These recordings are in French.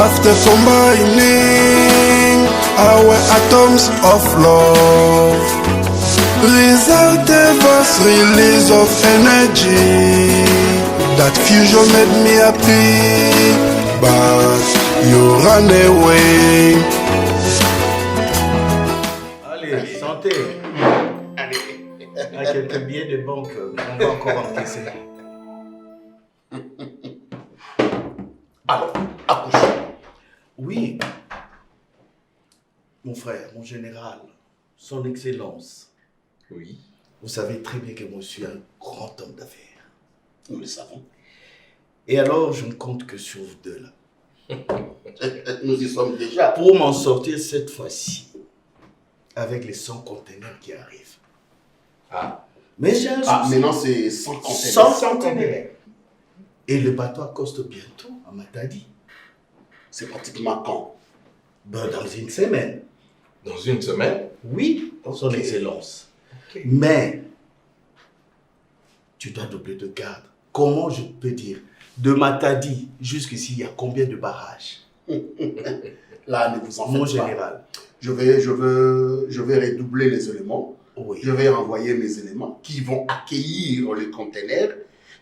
After combining our atoms of love, result a vast release of energy. That fusion made me happy, but you ran away. Allez, santé. Allez. Il y a quelques billets de banque, on va encore encaisser. Alors, accouche. Oui, mon frère, mon général, son excellence. Oui. Vous savez très bien que moi je suis un grand homme d'affaires. Nous le savons. Et alors, je ne compte que sur vous deux là. Nous y sommes déjà. Pour m'en sortir cette fois-ci, avec les 100 conteneurs qui arrivent. Ah. Mais j'ai un souci. Ah, maintenant c'est 100 conteneurs. 100 conteneurs. Et le bateau accoste bientôt à Matadi. C'est pratiquement quand? Ben, dans une semaine. Dans une semaine? Oui, son Ok. excellence. Ok. Mais, tu dois doubler de garde. Comment je peux dire? De Matadi jusqu'ici, il y a combien de barrages? Là, ne vous en faites Mon pas. général. Je vais redoubler les éléments. Oui. Je vais envoyer mes éléments qui vont accueillir les conteneurs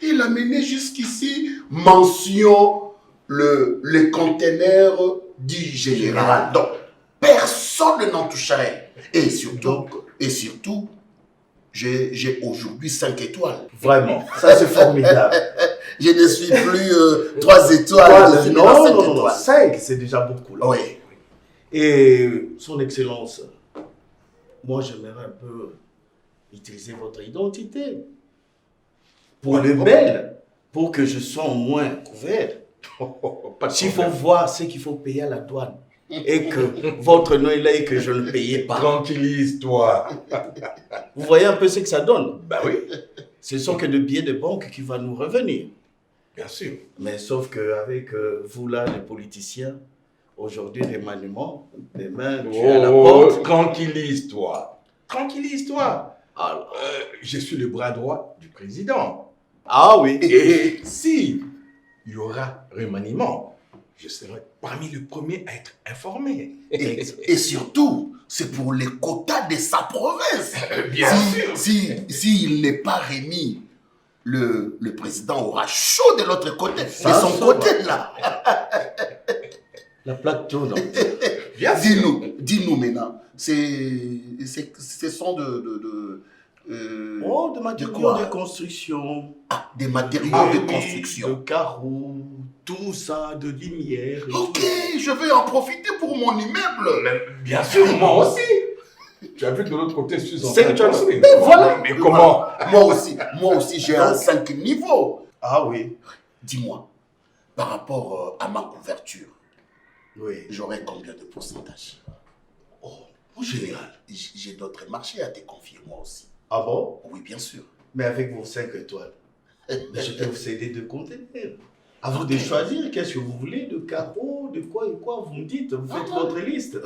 et l'amener jusqu'ici. Mention les conteneurs du général. Donc, personne n'en toucherait. Et surtout, j'ai aujourd'hui 5 étoiles. Vraiment, ça c'est formidable. Je ne suis plus 3 étoiles. je suis maintenant cinq non, étoiles. 5 c'est déjà beaucoup là. Oui. Et son excellence, moi j'aimerais un peu utiliser votre identité pour le bel, pour que je sois au moins couvert. Pas de S'il faut problème. voir ce qu'il faut payer à la douane et que votre nom est là et que je ne payais pas. Tranquillise-toi. Vous voyez un peu ce que ça donne. Ben oui, Ce sont que des billets de banque qui vont nous revenir. bien sûr. Mais sauf qu'avec vous là, les politiciens, aujourd'hui, remaniement, demain, tu es à la porte. Tranquillise-toi. Tranquillise-toi. Alors, Je suis le bras droit du président. ah oui. Et si il y aura remaniement, je serai parmi les premiers à être informé. Et surtout, c'est pour les quotas de sa province. Bien sûr. S'il n'est pas remis, le président aura chaud de l'autre côté, de Ça, son ça côté là. La plaque tourne. Bien sûr. Dis-nous maintenant, ce sont Oh, de matériaux quoi? de construction. des matériaux Oui, de construction. de carreaux, tout ça, de lumière. et Ok, tout. je vais en profiter pour mon immeuble. Bien sûr, moi aussi. Tu as vu de l'autre côté, je suis en C'est train que de tu as- construire. Mais voilà. Mais comment? Moi aussi j'ai un 5 niveaux. Ah oui. Dis-moi, par rapport à ma couverture, Oui. j'aurai combien de pourcentage? Oh, mon général. J'ai d'autres marchés à te confier, moi aussi. Ah bon? Oui, bien sûr. Mais avec vos 5 étoiles, mais je peux vous céder 2 conteneurs. À vous de choisir qu'est-ce que vous voulez, de carreaux, de quoi et quoi. Vous me dites, vous faites votre liste.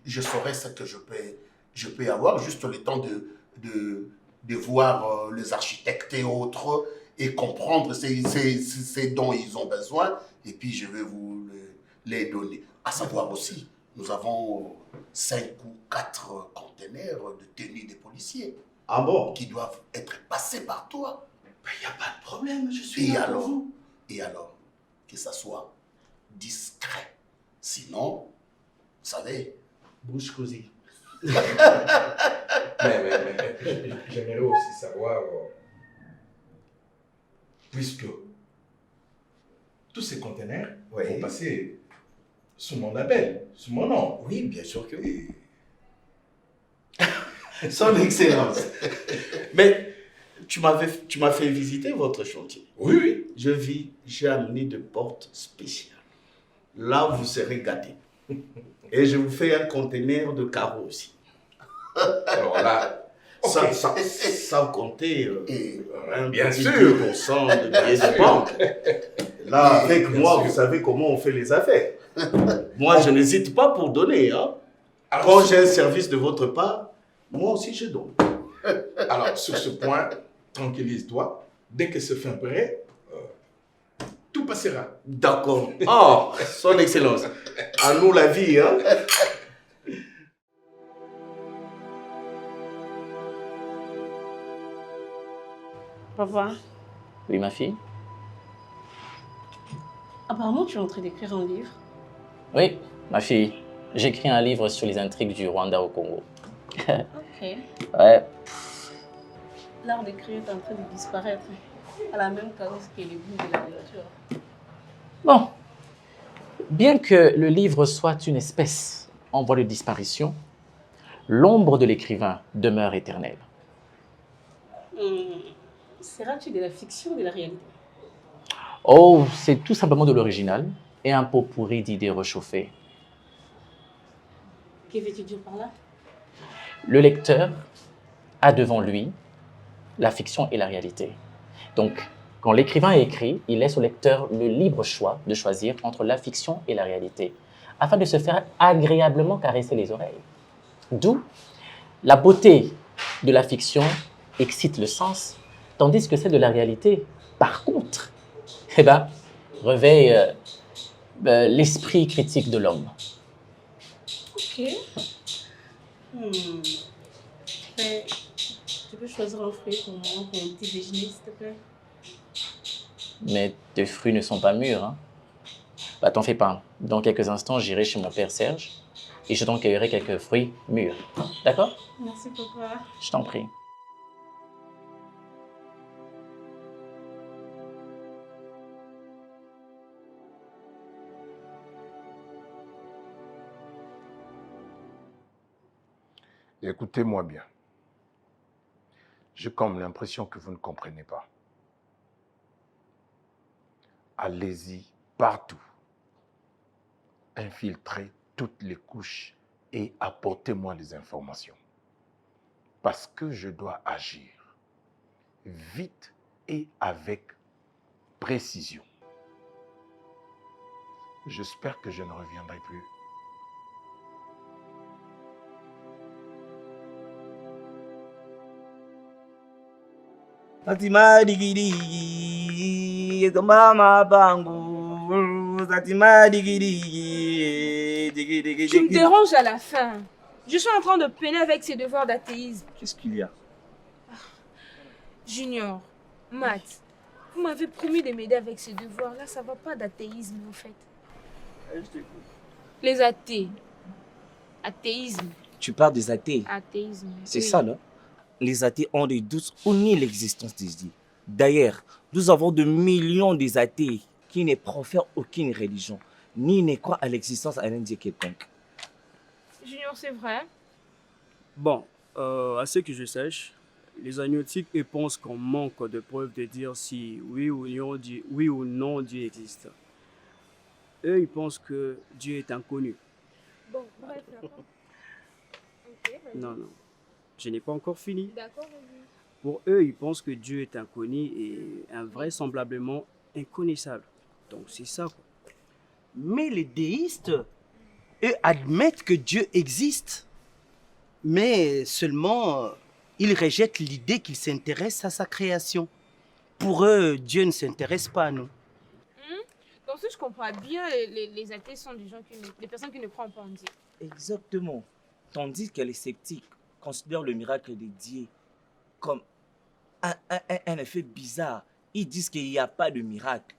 Je saurai ce que je peux avoir, juste le temps de voir les architectes et autres et comprendre ces dont ils ont besoin. Et puis, je vais vous les donner. À savoir aussi, nous avons 5 ou 4 conteneurs de tenue des policiers Ah bon? qui doivent être passés par toi. Il n'y a pas de problème, je suis Et là pour alors, vous. que ça soit discret. Sinon, vous savez, Bouche cousine. Mais j'aimerais aussi savoir, puisque tous ces conteneurs Oui. vont passer sous mon label, sous mon nom. Oui, bien sûr que oui. Son excellence. Mais tu m'as fait visiter votre chantier. Oui, oui. J'ai amené de portes spéciales. Là, vous serez gâtés. Et je vous fais un conteneur de carreaux aussi. Alors là, ok. Sans compter un Bien petit sûr. 2% de billets de banque. Là, avec Bien moi, sûr. vous savez comment on fait les affaires. Moi, je n'hésite pas pour donner. Hein. Alors, Quand j'ai un service de votre part, moi aussi je donne. alors, sur ce point, tranquillise-toi. Dès que ce fait prêt, tout passera. D'accord. Oh, son excellence. À nous la vie, hein. Papa, Oui, ma fille? apparemment tu es en train d'écrire un livre. Oui, ma fille. J'écris un livre sur les intrigues du Rwanda au Congo. Ok. Ouais, L'art d'écrire est en train de disparaître à la même cadence que le goût de la lecture. bon. Bien que le livre soit une espèce en voie de disparition, l'ombre de l'écrivain demeure éternelle. Sera-tu de la fiction ou de la réalité? Oh, c'est tout simplement de l'original et un pot pourri d'idées réchauffées. Que veux-tu dire par là? Le lecteur a devant lui la fiction et la réalité. Donc, quand l'écrivain écrit, il laisse au lecteur le libre choix de choisir entre la fiction et la réalité, afin de se faire agréablement caresser les oreilles. D'où la beauté de la fiction excite le sens, tandis que celle de la réalité, par contre, réveille l'esprit critique de l'homme. Ok. Mais tu peux choisir un fruit pour moi pour un petit déjeuner, s'il te plaît? Mais tes fruits ne sont pas mûrs, hein? Bah, t'en fais pas. Dans quelques instants, j'irai chez mon père Serge et je t'en cueillerai quelques fruits mûrs. D'accord? Merci, papa. Je t'en prie. Écoutez-moi bien. J'ai comme l'impression que vous ne comprenez pas. Allez-y partout. Infiltrez toutes les couches et apportez-moi les informations. Parce que je dois agir vite et avec précision. J'espère que je ne reviendrai plus. Fatima digiri, mama bangu, Fatima digiri, digiri. Tu me déranges à la fin. Je suis en train de peiner avec ces devoirs d'athéisme. Qu'est-ce qu'il y a? Junior, Matt, vous m'avez promis de m'aider avec ces devoirs. Là, ça va pas d'athéisme, en fait. Je t'écoute. Les athées. Athéisme. Tu parles des athées. Athéisme. C'est oui. ça, non? Les athées ont des doutes ou nient l'existence des dieux. D'ailleurs, nous avons de millions des athées qui ne profèrent aucune religion, ni ne croient à l'existence d'un dieu quelconque. Junior, c'est vrai. Bon, à ce que je sache, les agnostiques eux, pensent qu'on manque de preuves de dire si oui ou non Dieu existe. Eux, ils pensent que Dieu est inconnu. Bon, bref, d'accord. Ok, vas-y. Non, non, je n'ai pas encore fini. D'accord, vas-y. Pour eux, ils pensent que Dieu est inconnu et invraisemblablement inconnaissable. Donc c'est ça, quoi. Mais les déistes, eux, admettent que Dieu existe. Mais seulement, ils rejettent l'idée qu'il s'intéresse à sa création. Pour eux, Dieu ne s'intéresse pas à nous. Donc, si je comprends bien, les athées sont des personnes qui ne croient pas en Dieu. Exactement. Tandis que les sceptiques considèrent le miracle de Dieu comme un effet bizarre. Ils disent qu'il n'y a pas de miracle.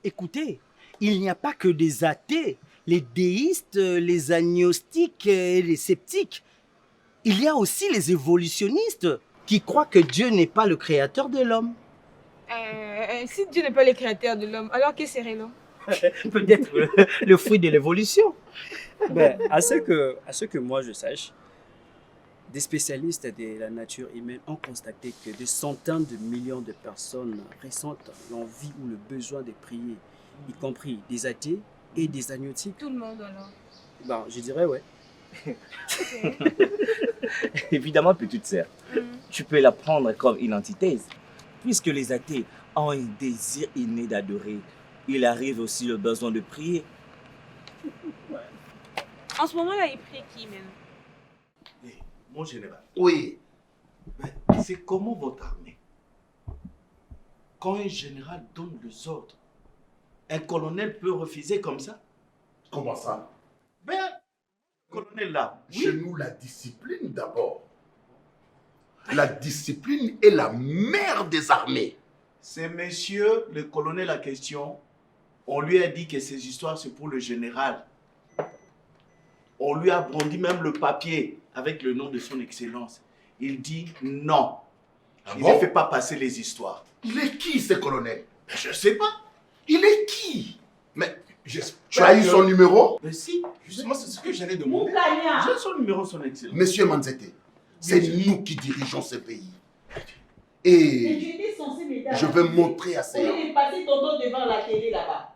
Écoutez, il n'y a pas que des athées, les déistes, les agnostiques et les sceptiques. Il y a aussi les évolutionnistes qui croient que Dieu n'est pas le créateur de l'homme. Si Dieu n'est pas le créateur de l'homme, alors que serait l'homme? Peut-être le fruit de l'évolution. Ben, à ce que moi je sache, des spécialistes de la nature humaine ont constaté que des centaines de millions de personnes ressentent l'envie ou le besoin de prier, y compris des athées et des agnostiques. Tout le monde alors. Ben, je dirais ouais. Évidemment, petite sœur, tu peux la prendre comme une antithèse. Puisque les athées ont un désir inné d'adorer, il arrive aussi le besoin de prier. En ce moment-là, il prie qui même? Mon général, Oui. c'est comment votre armée? Quand un général donne les ordres Un colonel peut refuser comme ça? Comment ça? Ben, colonel là. Chez nous, la discipline d'abord. La discipline est la mère des armées. C'est monsieur le colonel en question. On lui a dit que ces histoires, c'est pour le général. On lui a brandi même le papier avec le nom de son excellence. Il dit non. Il ne fait pas passer les histoires. Il est qui, ce colonel? Je ne sais pas. Il est qui? Mais tu as eu son numéro? Mais si. Justement, c'est ce que j'allais demander. J'ai son numéro, son excellence. Monsieur Manzete, c'est nous qui dirigeons ce pays. Et je vais montrer à ces... On est passé ton dos devant la télé là-bas.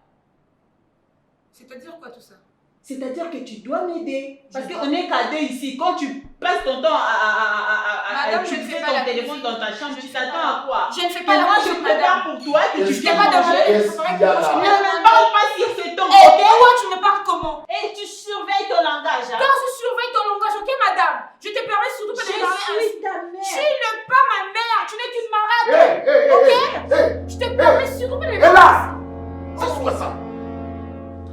C'est-à-dire quoi tout ça? C'est-à-dire que tu dois m'aider. Parce qu'on est qu'à deux ici. Quand tu passes ton temps à utiliser ton téléphone dans ta chambre, tu t'attends à quoi? Je ne fais pas la moi, cuisine, je prépare pour toi que tu viens manger. Ne parle pas sur ce ton, ok? Toi, tu me parles comment? Et tu surveilles ton langage. Hein? Quand je surveille ton langage, ok madame? Je te permets surtout pas de parler ainsi. Je suis ta mère. Tu n'es pas ma mère, tu n'es qu'une marade. Ok? Je te permets surtout pas de parler. Hélas! C'est quoi ça?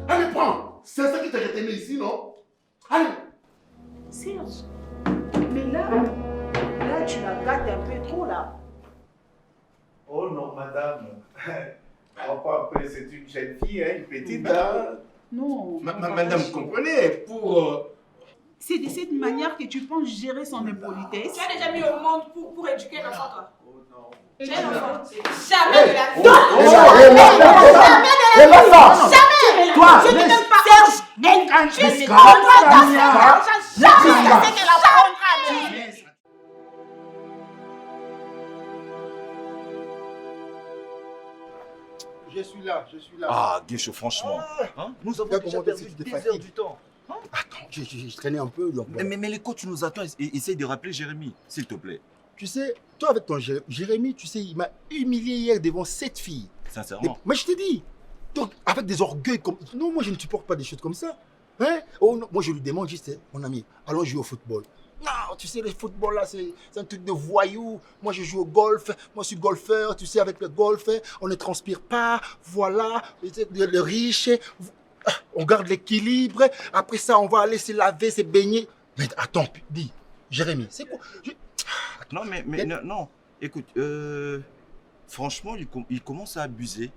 Allez, prends! C'est ça qui t'a retenu ici, non? Allez! Serge, mais là, tu la gâtes un peu trop, là. Oh non, madame. Enfin, c'est une jeune fille, hein, une petite. Hein. Non. Madame, vous comprenez, pour... C'est de cette manière que tu penses gérer son impolitesse. Tu as déjà mis au monde pour éduquer l'enfant, toi? Oh non. Tu es un enfant. Jamais de la vie. Jamais. Toi, Je ne t'aime pas. Serge, tu ne prendras pas cet argent. Jamais. C'est qu'elle apprendra. Je suis là. Ah, Guécho, franchement. Hein? Nous avons déjà perdu des heures du temps. Hein? Attends, je traînais un peu. Donc, voilà. Mais les coachs nous attendent. Essaye de rappeler Jérémy, s'il te plaît. Tu sais, toi avec ton Jérémy, tu sais, il m'a humilié hier devant 7 filles. Sincèrement. Mais je t'ai dit, donc, avec des orgueils comme... Non, moi je ne supporte pas des choses comme ça. Hein? Oh, non, moi je lui demande juste, mon ami, allons jouer au football. Non, tu sais, le football là, c'est un truc de voyou. Moi je joue au golf, moi je suis golfeur, tu sais, avec le golf, on ne transpire pas, voilà, le riche, on garde l'équilibre. Après ça, on va aller se laver, se baigner. Mais attends, dis, Jérémy, c'est quoi? Non, mais non. Écoute, franchement, il commence à abuser.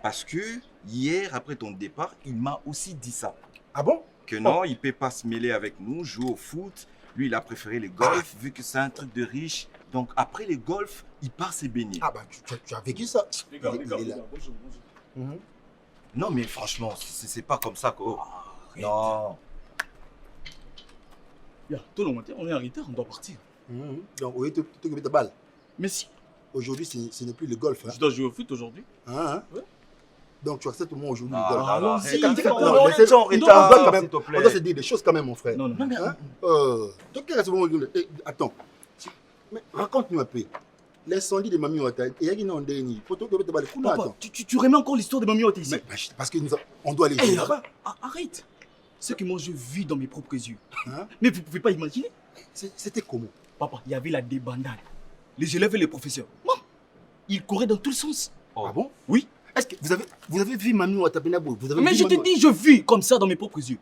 Parce que hier, après ton départ, il m'a aussi dit ça. Ah bon? Que non, il ne peut pas se mêler avec nous, jouer au foot. Lui, il a préféré les golf, vu que c'est un truc de riche. Donc, après les golf, il part se baigner. Ah bah, tu as vécu ça. Les gars, bonjour. Non, mais franchement, c'est pas comme ça que... Oh. Non. Tout le monde, on est en retard, on doit partir. Donc, oui, tu t'occupes de balle. Mais si. Aujourd'hui, ce n'est plus le golf. Hein. Je dois jouer au foot aujourd'hui. Hein? Ouais. Donc, tu acceptes au moins aujourd'hui le golf. Allons-y, on doit se dire des choses quand même, mon frère. Non, mais... Hein? Attends. Mais raconte-nous un peu. L'incendie de Mami Ouattara, Papa, tu remets encore l'histoire de Mami Ouattara ici? Parce qu'on doit aller jouer là-bas. Arrête. C'est que moi je vis dans mes propres yeux. Hein? Mais vous ne pouvez pas imaginer. C'était comment? Papa, il y avait la débandade. Les élèves et les professeurs. Ils couraient dans tous les sens. Ah bon? Oui. Est-ce que vous avez vu Mami Ouattara? Mais je te dis, je vis comme ça dans mes propres yeux.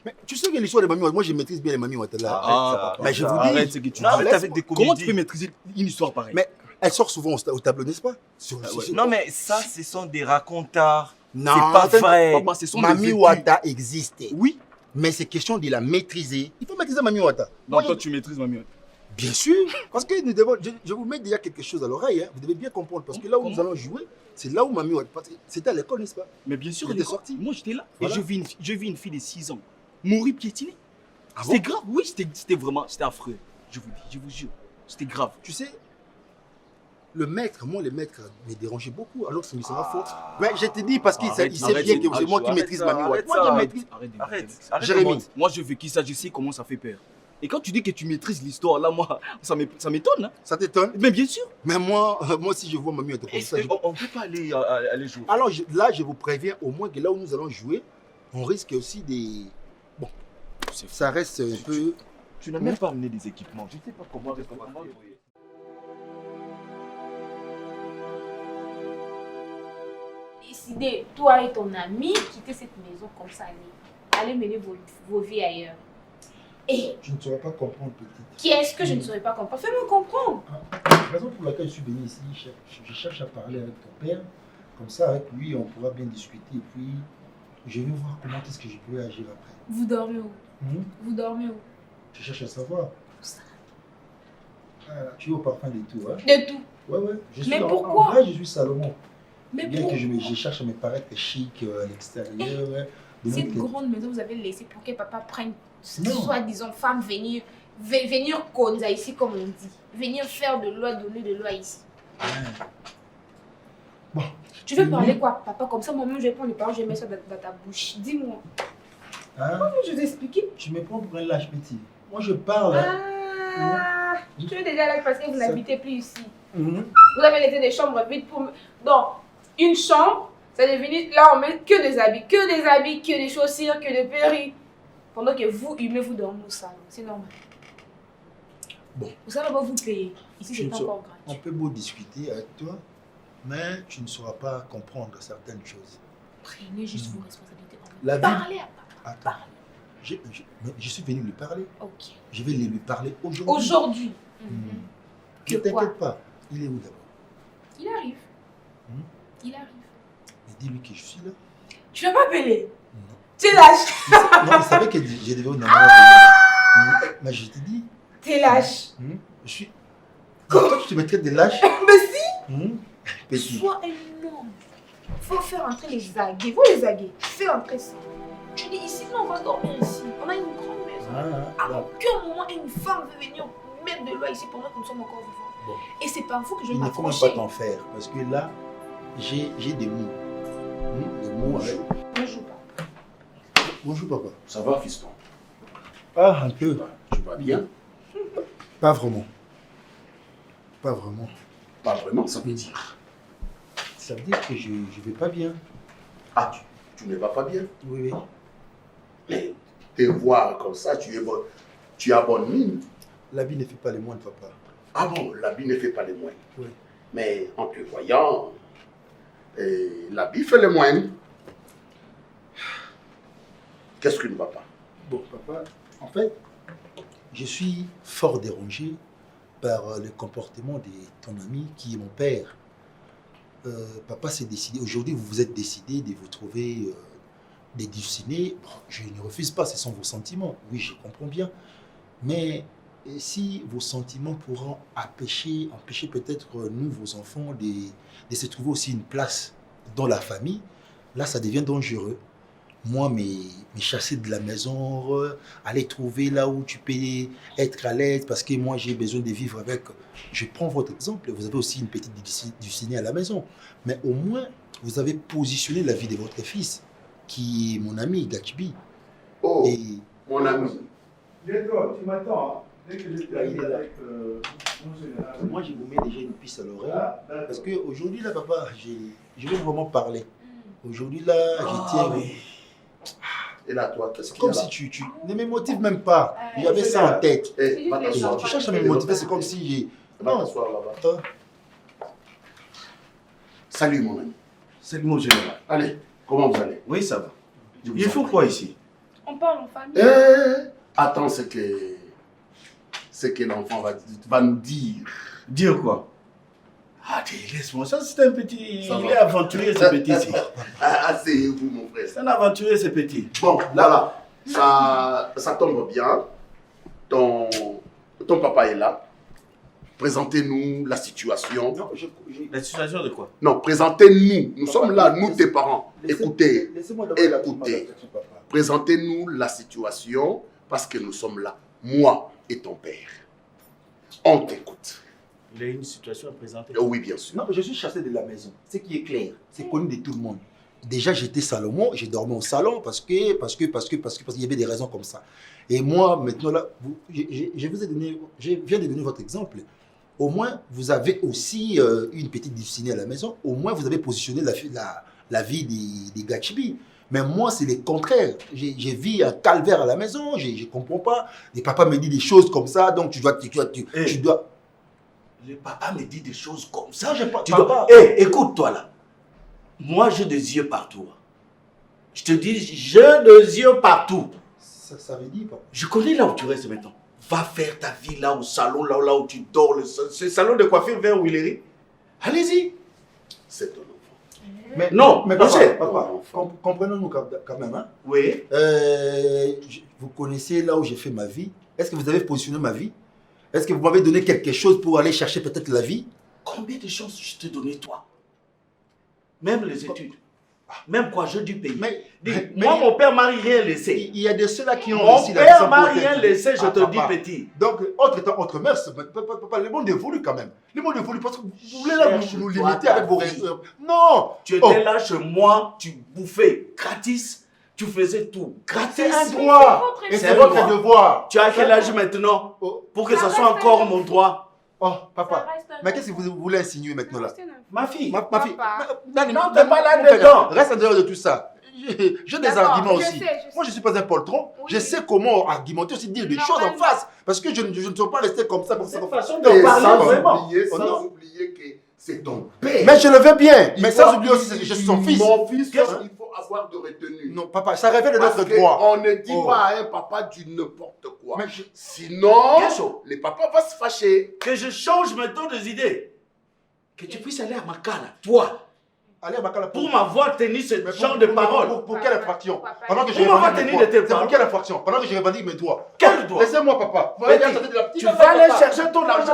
Mais tu sais que l'histoire de Mami Ouattara, moi je maîtrise bien les Mami Ouattara. Mais je vous dis, arrête ce que tu dis. avec des comédies. Comment tu peux maîtriser une histoire pareille? Mais elle sort souvent au tableau, n'est-ce pas? Non, mais ça, ce sont des racontars. Non, c'est pas vrai. Papa, Mami Ouattara existait. Oui. Mais c'est question de la maîtriser. Il faut maîtriser Mami Ouattara. Donc toi, tu maîtrises Mami Ouattara? Bien sûr. Parce que nous devons. Je vous mets déjà quelque chose à l'oreille. Hein. Vous devez bien comprendre. Parce que là où nous allons jouer, c'est là où Mami Ouattara. C'était à l'école, n'est-ce pas? Mais bien sûr, elle est sortie. Moi, j'étais là. Voilà. Et je vis une fille de 6 ans mourir piétinée. Ah c'était bon? grave. Oui, c'était vraiment. C'était affreux. Je vous jure. C'était grave. Tu sais, le maître me dérangeait beaucoup. Alors que c'est ma faute. Mais je te dis parce qu'il sait bien que c'est moi qui maîtrise Mami Ouattara. Arrête. Jérémy. Moi, je veux qu'il je sais comment ça fait peur. Et quand tu dis que tu maîtrises l'histoire, là, moi, ça m'étonne. Hein? Ça t'étonne? Mais bien sûr. Mais moi si je vois Mami Ouattara comme ça... On ne peut pas aller jouer. Alors là, je vous préviens au moins que là où nous allons jouer, on risque aussi des... Bon, ça reste un peu... Tu n'as même pas amené des équipements. Je ne sais pas comment... jouer. décidez, toi et ton ami, quitter cette maison comme ça, allez mener vos vies ailleurs. Et Tu ne saurais pas comprendre, petite. qui est-ce que je ne saurais pas comprendre? Fais-moi comprendre. La raison pour laquelle je suis venu ici, je cherche à parler avec ton père. Comme ça, avec lui, on pourra bien discuter. Et puis, je vais voir comment est-ce que je pourrais agir après. Vous dormez où? Vous dormez où? Je cherche à savoir. Ah, tu es au parfum de tout, hein? De tout. Ouais. Mais pourquoi? En vrai, je suis Salomon. Mais bien pourquoi? que je cherche à me paraître chic à l'extérieur. Ouais. Cette grande maison, vous avez laissé pour que papa prenne soi-disant femme venir Konza ici, comme on dit. Venir faire de loi, donner de loi ici. Bon. Tu veux parler quoi, papa? Comme ça, moi-même, je vais prendre les paroles, je vais mettre ça dans ta bouche. Dis-moi. Hein? Je vais expliquer. Tu me prends pour un lâche petit. Moi, je parle. Ah, tu es déjà là parce que vous n'habitez plus ici. Mhm. Vous avez laissé des chambres vides pour... Donc, une chambre, ça est devenu... Là, on met que des habits, que des chaussures, que des perruques. Pendant que vous, humains, vous dormez au salon. C'est normal. Bon. Vous savez pas vous payer. Ici, c'est pas encore gratuit. On peut beau discuter avec toi, mais tu ne sauras pas comprendre certaines choses. Prenez juste vos responsabilités. La vie- Parlez à papa. Attends. Je suis venu lui parler. Ok. Je vais lui parler aujourd'hui. Aujourd'hui. Ne t'inquiète pas. Il est où d'abord? Il arrive. Il arrive. Mais dis-lui que je suis là. Tu vas pas appeler? Tu lâches. Non, il savait que je devais au Namor. Mais je te dis. T'es lâche. Je suis. Toi, tu te mettrais de lâche? Mais si. Petit. Sois un homme. Faut faire entrer les aguets. Faut les aguets. Fais entrer ça. Tu dis ici, non, on va dormir ici. On a une grande maison. À aucun moment, une femme veut venir mettre de loi ici pendant que nous sommes encore vivants. Bon. Et c'est pas vous que je vais Il ne faut même m'approcher. pas t'en faire. Parce que là, j'ai des mots. Des mots avec. Bonjour, papa. Bonjour, papa. Ça va, fiston? Ah, un peu. Tu vas bien? Pas vraiment. Pas vraiment. Pas vraiment, ça veut dire? Ça veut dire que je ne vais pas bien. Ah, tu ne vas pas bien? Oui. Mais te voir comme ça, tu as bonne mine. L'habit ne fait pas les moines, papa. Ah bon, l'habit ne fait pas les moines. Oui. Mais en te voyant, l'habit fait les moines. Qu'est-ce qui ne va pas? Bon, papa, en fait, je suis fort dérangé par le comportement de ton ami qui est mon père. Papa s'est décidé, aujourd'hui vous vous êtes décidé de vous trouver des dulcinés. Bon, je ne refuse pas, ce sont vos sentiments, oui je comprends bien. Mais si vos sentiments pourront empêcher peut-être nous, vos enfants, de se trouver aussi une place dans la famille, là ça devient dangereux. Moi, me chasser de la maison, aller trouver là où tu peux être à l'aise parce que moi j'ai besoin de vivre avec. Je prends votre exemple, vous avez aussi une petite dulcinée à la maison, mais au moins vous avez positionné la vie de votre fils qui est mon ami Gachibi. Oh, mon ami. D'accord, tu m'attends. Dès que je termine avec mon général. Moi je vous mets déjà une piste à l'oreille parce qu'aujourd'hui là papa, je vais vraiment parler. Aujourd'hui là, je tiens. Et là, toi, qu'est-ce qu'il y a Comme là? si tu ne me motives même pas. J'avais ça en tête. Tu cherches à me motiver, c'est comme si j'ai... Va t'asseoir là-bas. Salut, mon ami. Salut, mon général. Allez, comment vous allez? Oui, ça va. Il faut quoi ici? On parle en famille. Attends, c'est que l'enfant va nous dire. Dire quoi? Ah, laisse-moi, ça c'est un petit... Ça il va. est aventurier ce petit. Asseyez-vous, mon frère. C'est un aventurier ce petit. Bon, voilà. Ça tombe bien. Ton papa est là. Présentez-nous la situation. La situation de quoi? Non, présentez-nous. Nous sommes là, nous, tes parents. Écoutez. Laissez-moi d'abord Écoutez. Présentez-nous la situation parce que nous sommes là. Moi et ton père. On t'écoute. Il a une situation à présenter. Oui, bien sûr. Non, je suis chassé de la maison. Ce qui est clair, c'est connu de tout le monde. Déjà, j'étais Salomon, j'ai dormi au salon parce qu'il y avait des raisons comme ça. Et moi, maintenant, là, je viens de donner votre exemple. Au moins, vous avez aussi une petite dulcinée à la maison. Au moins, vous avez positionné la vie des Gachibi. Mais moi, c'est le contraire. J'ai vu un calvaire à la maison, je ne comprends pas. Les papas me disent des choses comme ça, donc tu dois... Le papa me dit des choses comme ça. Écoute-toi là. Moi, j'ai des yeux partout. Je te dis, j'ai des yeux partout. Ça veut dire, papa. Je connais là où tu restes maintenant. Va faire ta vie là au salon, là où tu dors. Ce salon de coiffure vers Willery. Allez-y. C'est ton enfant. Mais papa, comprenons-nous quand même. Hein? Oui. Vous connaissez là où j'ai fait ma vie? Est-ce que vous avez positionné ma vie? Est-ce que vous m'avez donné quelque chose pour aller chercher peut-être la vie? Combien de chances je t'ai donné, toi? Même les études. Même quoi, je dis payer. Moi, mon père m'a rien laissé. Il y a de ceux-là qui ont mon réussi. Mon père m'a rien laissé, je te dis petit. Donc, autre temps, autre mœurs, papa, le monde évolue quand même. Le monde évolue parce que vous voulez là nous limiter avec vos raisons. Non! Tu étais là chez moi, tu bouffais gratis, tu faisais tout gratis. C'est un droit. Et c'est votre devoir. Tu as quel âge maintenant pour que ce soit encore mon droit? Oh, papa, mais qu'est-ce que vous voulez insinuer maintenant là? Ma fille. Ma fille. Non, t'es pas là-dedans. Reste en dehors de tout ça. J'ai des arguments aussi. Moi, je ne suis pas un poltron. Je sais comment argumenter, aussi dire des choses en face. Parce que je ne peux pas rester comme ça. Pour cette façon de parler, sans oublier que c'est ton père. Mais je le veux bien. Mais sans oublier aussi que je suis son fils. Mon fils, il faut avoir de retenue. Non, papa, ça révèle notre droit. On ne dit pas à un papa du n'importe quoi. Sinon, le papa va se fâcher. Que je change maintenant des idées. Que tu puisses aller à Makala, toi. Aller à Makala pour m'avoir tenu ce genre de parole. Pour quelle infraction? Pendant que je revendique mes droits. C'est pour quelle infraction? Pendant que je revendique mes droits. Quel droit? Laissez-moi, papa. Tu vas aller chercher ton argent.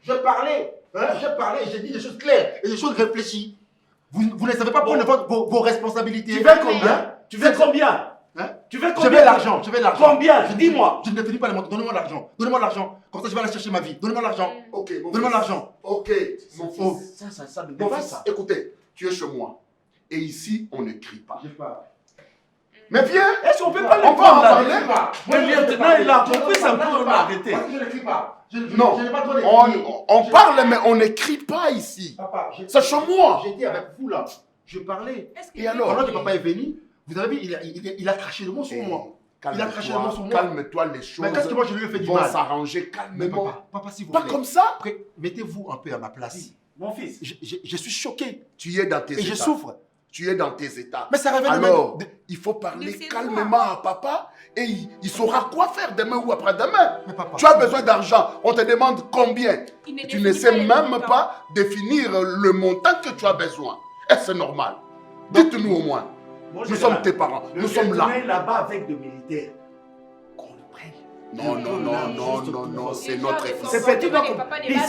Je parlais, j'ai dit des choses claires et des choses réfléchies. Vous ne savez pas prendre vos responsabilités. Tu veux combien? Tu veux combien? Tu veux combien? Je veux l'argent. Combien? Dis-moi. Je ne finis pas les montants. Donnez-moi l'argent. Donnez-moi l'argent. Comme ça, je vais aller chercher ma vie. Donnez-moi l'argent. Ok. Donnez-moi l'argent. Ok. Mon fils. Ça me Mon dépasse fils, ça. écoutez, tu es chez moi. Et ici, on ne crie pas. Mais viens. Est-ce qu'on peut pas on le prendre là? Le lieutenant est là. On peut simplement l'arrêter. Je ne crie pas. Non, on parle, mais on ne crie pas ici. Papa, c'est chez moi. J'étais avec vous là. Je parlais. Et alors? Pendant que papa est venu, vous avez vu, il a craché le mot sur moi. Il a craché le mot sur moi. Calme-toi, les choses. Mais qu'est-ce que moi je lui ai fait du vont mal? s'arranger calmement. Papa, s'il vous plaît. plaît. Pas comme ça. Mettez-vous un peu à ma place. Mon fils. Je suis choqué. Tu es dans tes états. Et je souffre. Tu es dans tes états. Mais ça révèle alors, il faut parler calmement à papa et il saura quoi faire demain ou après-demain. Tu as besoin d'argent. On te demande combien. Tu ne sais même pas définir le montant que tu as besoin. Est-ce normal? Dites-nous au moins. Nous sommes tes parents. Nous sommes là. Là-bas avec des militaires. Qu'on le prenne. Non, c'est notre fils. C'est petit, donc.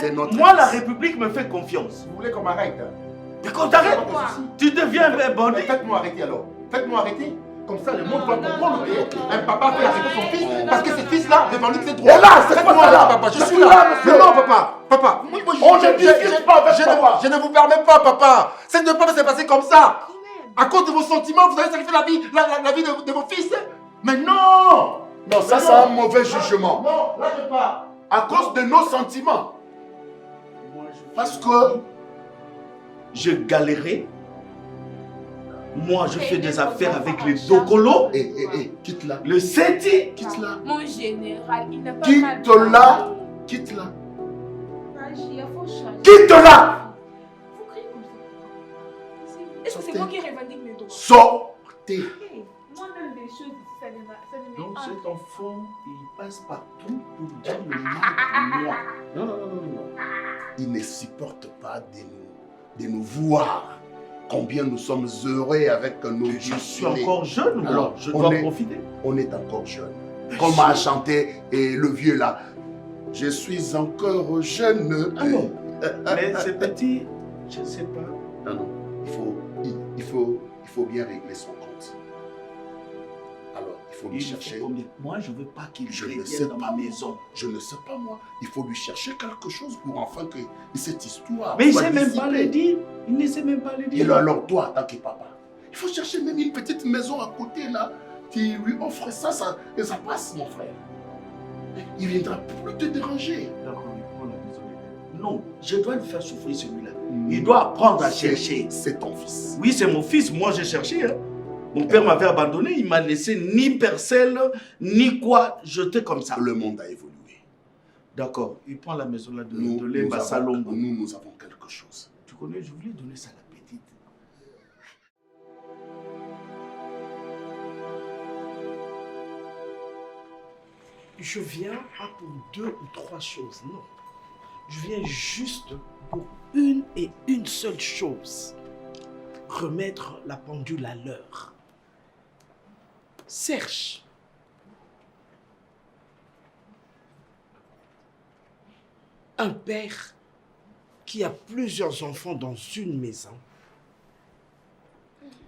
C'est notre moi, la République me fait confiance. Vous voulez qu'on m'arrête? Mais qu'on t'arrête, tu deviens un bandit. Faites-moi arrêter alors. Faites-moi arrêter. Comme ça, le monde va comprendre qu'un papa peut arrêter son fils parce que ce fils-là revendique ses droits. Et là, c'est quoi là, papa? Je suis là. Non, papa. Papa. On ne discute pas avec papa. Je ne vous permets pas, papa. Ça ne peut pas se passer comme ça. À cause de vos sentiments, vous allez sacrifier la vie de vos fils. Mais non. Non, ça, c'est un mauvais jugement. Non, là, je pars. À cause de nos sentiments. Parce que je galérais. Moi, je fais des affaires avec les Dokolo. Quitte-la. Le Seti. Quitte-la. Mon général, il n'a pas Quitte-la. Quitte-la. Quitte-la. Est-ce que c'est moi qui revendique mes droits? Sortez. Moi-même, des choses ici, ça ne me donc cet enfant, il passe partout pour dire le mal de moi. Non. Il ne supporte pas de nous voir. Combien nous sommes heureux avec nos vies. Je suis encore jeune, moi. Alors, je dois profiter. On est encore jeune. Comme a chanté le vieux là. Je suis encore jeune. Ah non. Mais c'est petit, je ne sais pas. Non. Il faut bien régler son compte. Alors, il faut lui chercher. Moi, je ne veux pas qu'il revienne dans ma maison. Je ne sais pas, moi. Il faut lui chercher quelque chose pour enfin que cette histoire. Mais il ne sait même pas le dire. Il ne sait même pas le dire. Et alors, toi, en tant que papa, il faut chercher même une petite maison à côté là. Tu lui offres ça et ça passe, mon frère. Il ne viendra plus te déranger. D'accord, il prend la maison. Non, je dois le faire souffrir celui-là. Il doit apprendre à chercher. C'est ton fils. Oui, c'est mon fils. Moi, j'ai cherché. Hein. Mon père m'avait abandonné. Il m'a laissé ni percelle, ni quoi, jeter comme ça. Le monde a évolué. D'accord. Il prend la maison là de nous l'Emba Salongo. Nous avons quelque chose. Tu connais, je voulais donner ça à la petite. je viens pas pour 2 ou 3 choses, non. Je viens juste pour une et une seule chose. Remettre la pendule à l'heure. Serge. Un père qui a plusieurs enfants dans une maison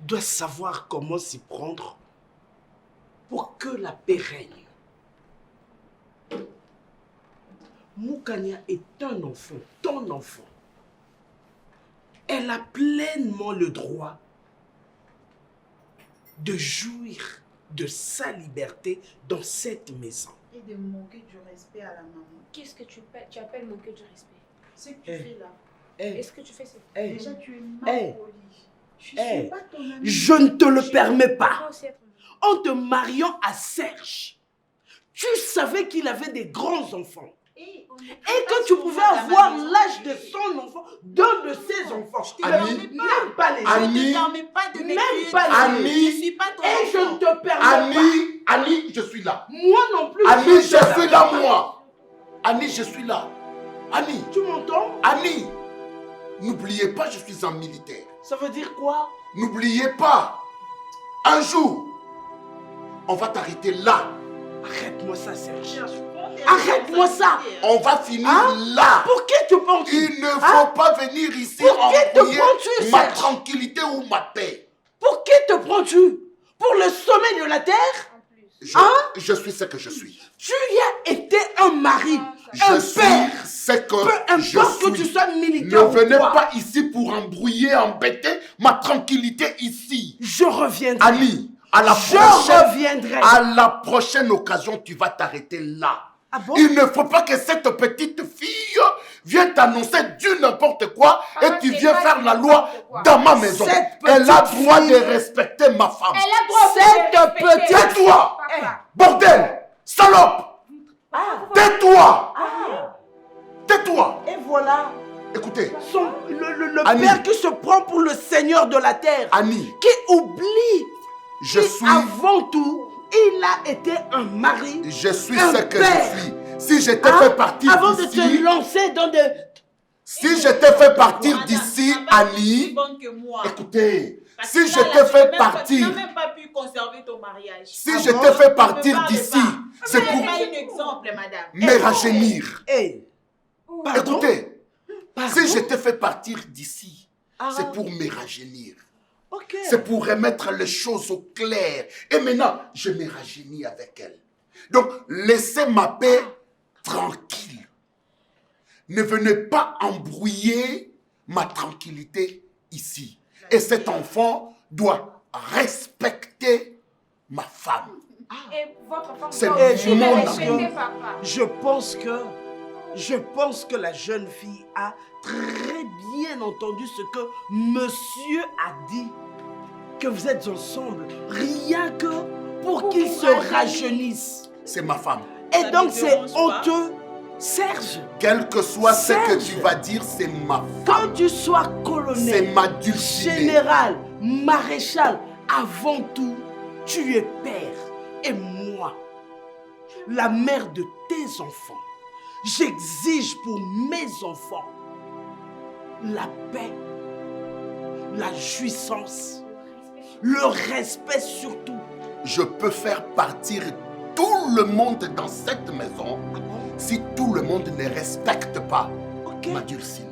doit savoir comment s'y prendre pour que la paix règne. Moukania est un enfant, ton enfant. Elle a pleinement le droit de jouir de sa liberté dans cette maison. Et de manquer du respect à la maman. Qu'est-ce que tu appelles manquer du respect? Ce que tu fais là. Est-ce que tu fais ça? Déjà, tu es mal poli. Je suis pas ton ami. Je ne te le permets pas. En te mariant à Serge, tu savais qu'il avait des grands enfants. Et que tu pouvais avoir l'âge de son enfant, d'un de ses enfants. Annie, même pas les Annie, Je ne te permets pas de même m'écrire. pas les Annie, Je suis pas ton Et je enfant. ne te permets pas. Annie, je suis là. Moi non plus. Annie, je suis là, moi. Annie, je suis là. Annie. Tu m'entends? Annie, n'oubliez pas, je suis un militaire. Ça veut dire quoi? N'oubliez pas, un jour, on va t'arrêter là. Arrête-moi ça, Serge. Arrête-moi ça. On va finir Hein? là. Pour qui te prends-tu? Il ne faut pas venir ici Pour qui te embrouiller prends-tu, ma Serge? tranquillité ou ma paix. Pour qui te prends-tu? Pour le sommet de la terre? Je suis ce que je suis. Tu y as été un mari, un Je suis père. ce que Peu je importe que suis. tu sois militaire Ne venez ou quoi. pas ici pour embrouiller, embêter ma tranquillité ici. Je reviendrai. Annie, à la Je prochaine, reviendrai. à la prochaine occasion, tu vas t'arrêter là. Ah bon? Il ne faut pas que cette petite fille vienne t'annoncer du n'importe quoi et tu viens faire la loi dans ma maison. Elle a droit de respecter ma femme. Elle a droit Cette petite... Tais-toi! Bordel! Salope! Tais-toi! Tais-toi! Et voilà. Écoutez. Le Annie. père qui se prend pour le seigneur de la terre. Annie. Qui oublie. Je suis... Avant tout, il a été un mari. Je suis un ce que père. je suis. Si je t'ai fait partir Avant de d'ici... te lancer dans des... Si je t'ai fait partir d'ici, Annie... Bonne que moi. Écoutez, Parce si que je là, t'ai tu fait n'as partir... même pas pu conserver ton mariage. Si je t'ai fait partir d'ici, c'est C'est pour pas un exemple, madame. me rajeunir. Hey. Écoutez, si je t'ai fait partir d'ici, Ah. c'est pour me rajeunir. Ok. C'est pour remettre les choses au clair. Et maintenant, je me rajeunis avec elle. Donc, laissez ma paix tranquille. Ne venez pas embrouiller ma tranquillité ici. Et cet enfant doit respecter ma femme. Et votre femme C'est doit mon aussi le enfant. respecter, papa. Je pense que la jeune fille a très bien entendu ce que monsieur a dit. Que vous êtes ensemble, rien que pour qu'il se rajeunisse. C'est ma femme. Et donc c'est honteux, Serge. Quel que soit ce que Serge. tu vas dire, c'est ma femme. Quand tu sois colonel, C'est ma dulcinée. général, maréchal, avant tout, tu es père. Et moi, la mère de tes enfants, j'exige pour mes enfants la paix, la jouissance, le respect surtout. Je peux faire partir tout le monde dans cette maison si tout le monde ne respecte pas ma dulcinée.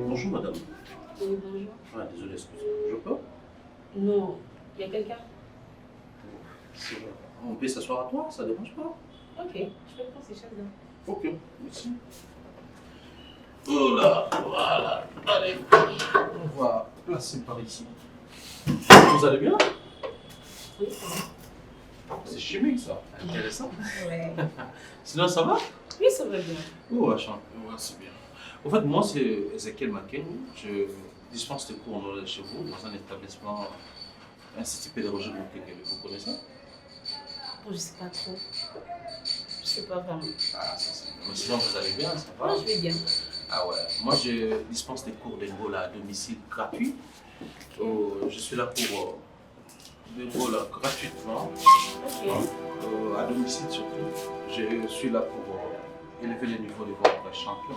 Bonjour madame. Oui, bonjour. Ah, désolé, excusez-moi. Je peux? Non, il y a quelqu'un? C'est vrai. On peut s'asseoir à toi, ça ne dérange pas? Ok, je vais prendre ces chaises-là. Ok, merci. Oula, voilà. Allez, on va placer par ici. Vous allez bien? Oui, ça va. C'est chimique ça, intéressant. Ouais. Sinon ça va? Oui, ça va bien. Oh, enchanté, ouais, c'est bien. En fait, moi c'est Ezekiel Maken. Je dispense des cours chez vous dans un établissement, institut pédagogique que vous connaissez? Bon, je sais pas trop. Je sais pas vraiment. Ah, ça c'est bien. Mais sinon vous allez bien, ça va? Non, je vais bien. Ah ouais, moi je dispense des cours d'Enroll à domicile gratuits. Je suis là pour d'Enroll gratuitement. À domicile surtout. Je suis là pour élever le niveau de votre champion.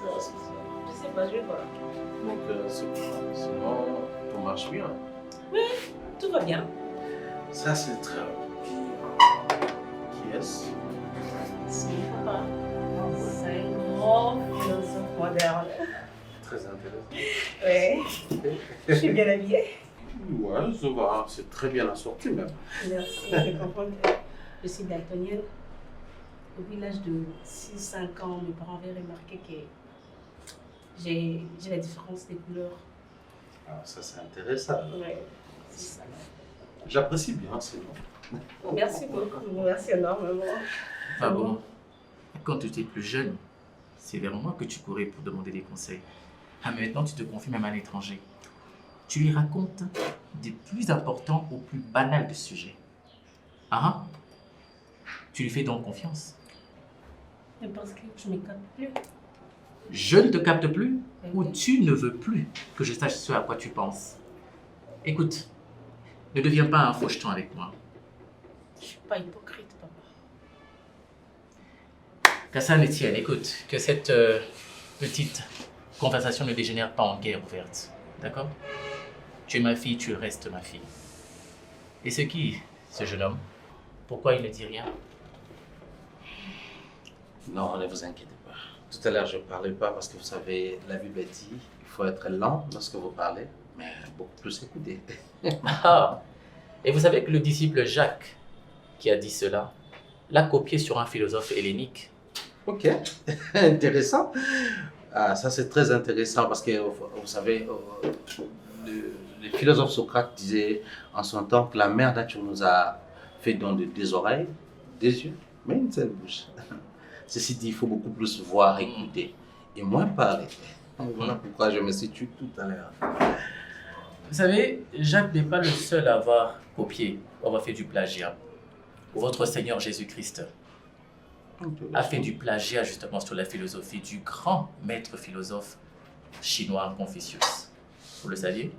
Je sais pas, je vais voir. Donc c'est bon. Sinon, tout marche bien. Oui, tout va bien. Ça c'est très bien. Qui est-ce? C'est mon papa. C'est un grand philosophe moderne. Très intéressant. Oui. Je suis bien habillée. Ouais, ça va. C'est très bien assorti même. Merci de comprendre que je suis daltonienne. Depuis l'âge de 6-5 ans, mes parents avaient remarqué que j'ai la différence des couleurs. Ah, ça c'est intéressant. Oui, c'est ça. J'apprécie bien, c'est bon. Merci beaucoup, merci énormément. Ah bon, quand tu étais plus jeune, c'est vers moi que tu courais pour demander des conseils. Ah, mais maintenant tu te confies même à un étranger. Tu lui racontes des plus importants aux plus banals de sujets. Ah, tu lui fais donc confiance. Mais parce que je ne me capte plus. Je ne te capte plus ou tu ne veux plus que je sache ce à quoi tu penses. Écoute, ne deviens pas un faucheton avec moi. Je ne suis pas hypocrite, papa. Qu'à ça ne tienne, écoute, que cette petite conversation ne dégénère pas en guerre ouverte. D'accord? Tu es ma fille, tu restes ma fille. Et c'est qui, ce jeune homme? Pourquoi il ne dit rien? Non, ne vous inquiétez pas. Tout à l'heure, je ne parlais pas parce que vous savez, la Bible dit il faut être lent lorsque vous parlez, mais beaucoup plus écouter. Ah, et vous savez que le disciple Jacques, qui a dit cela, l'a copié sur un philosophe hellénique. Ok, intéressant. Ah, ça, c'est très intéressant parce que, vous savez, le philosophe Socrate disait en son temps que la mère nature nous a fait don de deux oreilles, des yeux, mais une seule bouche. Ceci dit, il faut beaucoup plus voir, écouter et moins parler. Voilà pourquoi je me situe tout à l'heure. Vous savez, Jacques n'est pas le seul à avoir copié ou avoir fait du plagiat. Votre Seigneur Jésus-Christ a fait du plagiat justement sur la philosophie du grand maître philosophe chinois Confucius. Vous le saviez?